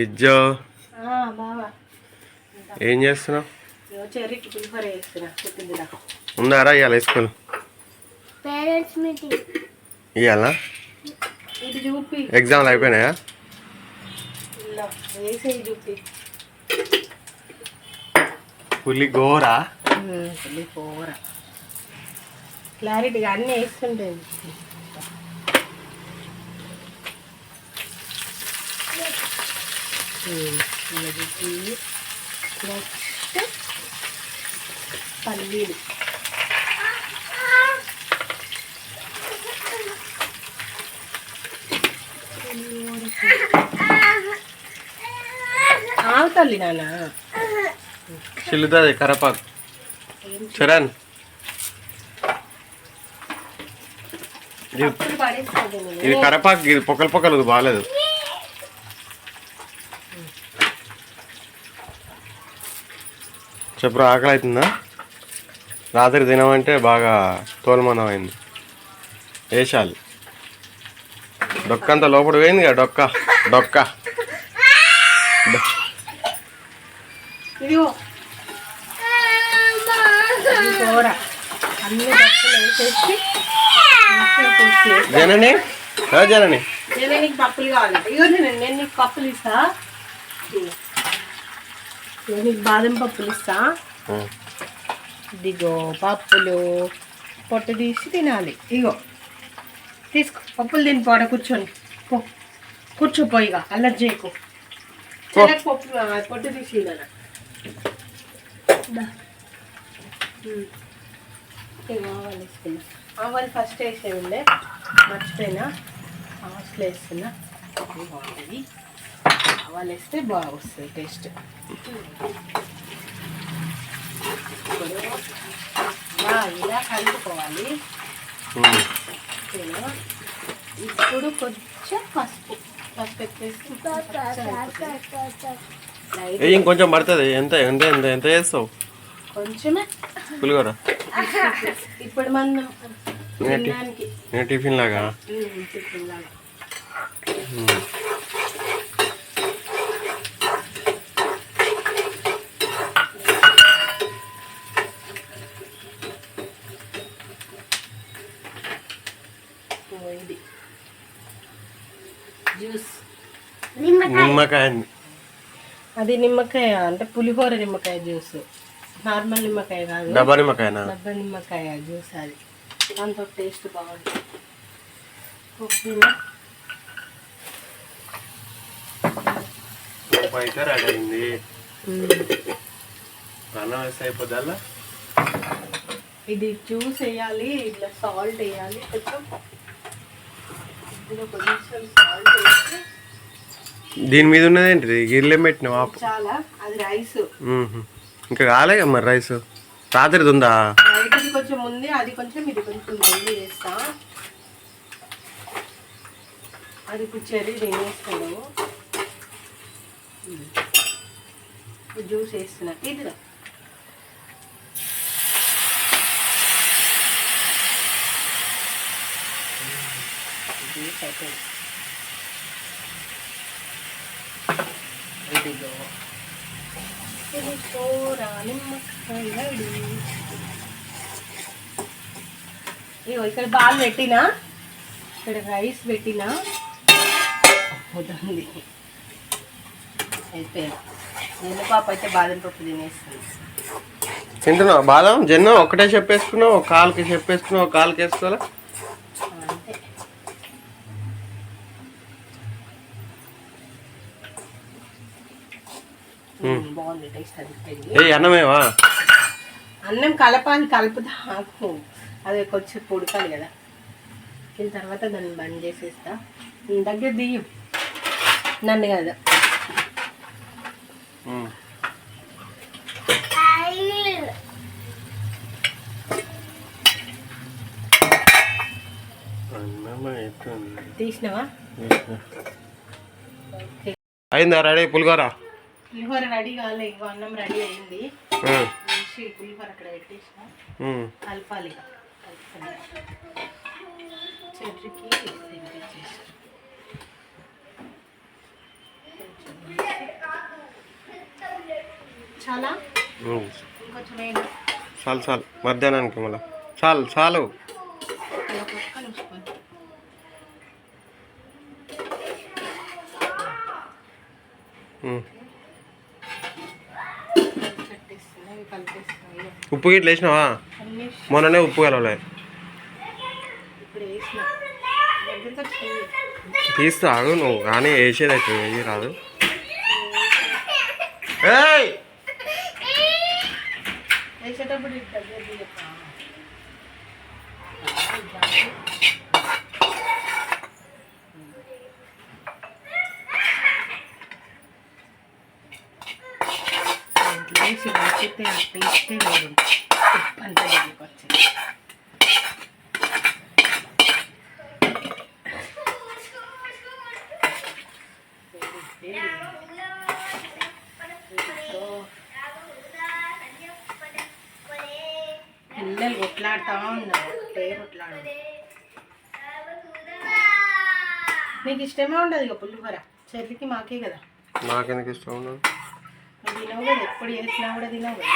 ఇజ్జో ఏం చేస్తున్నావు? ఉందారా ఇవాళ స్కూల్? ఇవాళ ఎగ్జామ్లు అయిపోయినాయా? పులిగోర క్లారిటీగా అన్నీ వేస్తుంటాయి. నెక్స్ట్ పల్లీలు, ఆవుతల్లి నాన్న చిల్లుతుంది కరపాకు. చరణ్ ఇది కరపాకు, ఇది పొక్కలు పొక్కలు బాగాలేదు. చెప్పురా ఆకలి అవుతుందా? రాత్రి తినమంటే బాగా తోలుమనం అయింది. వేషాలు డొక్కంతా లోపల పోయింది కదా. డొక్క జనని నీకు పప్పులు కావాలంటే ఇగో నేను నీకు పప్పులు ఇస్తా. నీకు బాదం పప్పులు ఇస్తా. ఇదిగో పప్పులు పొట్టు తీసి తినాలి. ఇగో తీసుకో పప్పులు తినిపోడ. కూర్చొని కూర్చోపోయిగా అల్లరి చేయకు. పప్పు పొట్టు తీసి ఆవాలు వేసుకున్నా. ఆవాలు ఫస్ట్ వేసే ఉండే మర్చిపోయినా. ఆవాలు వేస్తున్నా. బాగుంటుంది. ఆవాలు వేస్తే బాగా వస్తుంది టేస్ట్. ఇలా కలుపుకోవాలి. ఇప్పుడు కొంచెం పసుపు ఇంకొంచెం పడుతుంది. ఎంత ఎంత ఎంత ఎంత చేస్తావు? కొంచెమే పులిగోర. ఇప్పుడు మనం టిఫిన్ లాగా జ్యూస్. నిమ్మకాయ. అది నిమ్మకాయ అంటే పులిహోర నిమ్మకాయ జ్యూస్. నార్మల్ నిమ్మకాయ కాదు, డబ్బా నిమ్మకాయ. డబ్బా నిమ్మకాయ జ్యూస్. అది దాంతో టేస్ట్ బాగుంటుంది. అయితే రెడీ అయింది. అన్నం వేస్తే అయిపోద్దా? ఇది జ్యూస్ వేయాలి, ఇట్లా సాల్ట్ వేయాలి. కొంచెం సాల్ట్ వేసి దీని మీద ఉన్నదేంటి? గిర్లెం పెట్టినావా? చాలా. అది రైస్ ఇంకా కాలే మరి. రైస్ రాత్రిది ఉందా? ఇది కొంచెం ఉంది, అది కొంచెం, ఇది కొంచెం జల్దీ వేస్తా. అది కూర్చొని తినేస్తాడు. జ్యూస్ వేస్తున్నా. ఇదిగా జ్యూస్ అయిపోయింది. ఇదిగో ఇగో ఇక్కడ బాల్ పెట్టినా, ఇక్కడ రైస్ పెట్టినా. వద్దండి అయిపోయాను. నిన్న పాప అయితే బాదం పప్పు తినేస్తుంది. తింటున్నావు బాదం? జన్ను ఒకటే చెప్పేసుకున్నావు, ఒక కాలుకి చెప్పేసుకున్నావు, ఒక కాలుకి వేసుకోవాలా? అంతే. బాగుంది టేస్ట్. అది అన్నమేవా? అన్నం కలపాలి, కలుపుతా. అది కొంచెం ఉడకాలి కదా. దీని తర్వాత దాన్ని బంద్ చేసేస్తా. దగ్గర దియ్యం నన్ను కదా. తీసినావా? అయిందా రెడీ పులిహోర? పులిహోర రెడీ కాలే. ఇంకో అన్నం రెడీ అయింది. పులిహోర అక్కడ పెట్టేసిన. కలపాలి. చెర్రీకి చాలా ఇంకొంచెం వేయండి. చాలు చాలు మధ్యాహ్నానికి మళ్ళీ చాలు చాలు. ఒక్క నిమిషం కట్టేస్తున్నాయి, కలిపేస్తున్నాయి. ఉప్పు గిట్ల వేసినావా? మొన్ననే ఉప్పు కలవలే. ఇప్పుడు వేసిన దగ్గరగా చెయ్యి. తీస్తాగు నువ్వు కానీ వేసేది అయితే వేయి రాదు. ఏయ్ వేసేటప్పుడు ఇటు దగ్గర తీయప్పా. వేసి వేసితే ఆ టేస్టే వేరు. ఉప్పు అంతా దగ్గరికి వచ్చింది. పిల్లలు కొట్లాడుతూ ఉన్నారు. కొట్లాడు. నీకు ఇష్టమే ఉండదు ఇక పులిహోర. చెల్లికి మాకే కదా. నాకెందుకు ఇష్టం ఉండదు? తినవు కదా, ఎప్పుడు చేసినా కూడా తినవు కదా.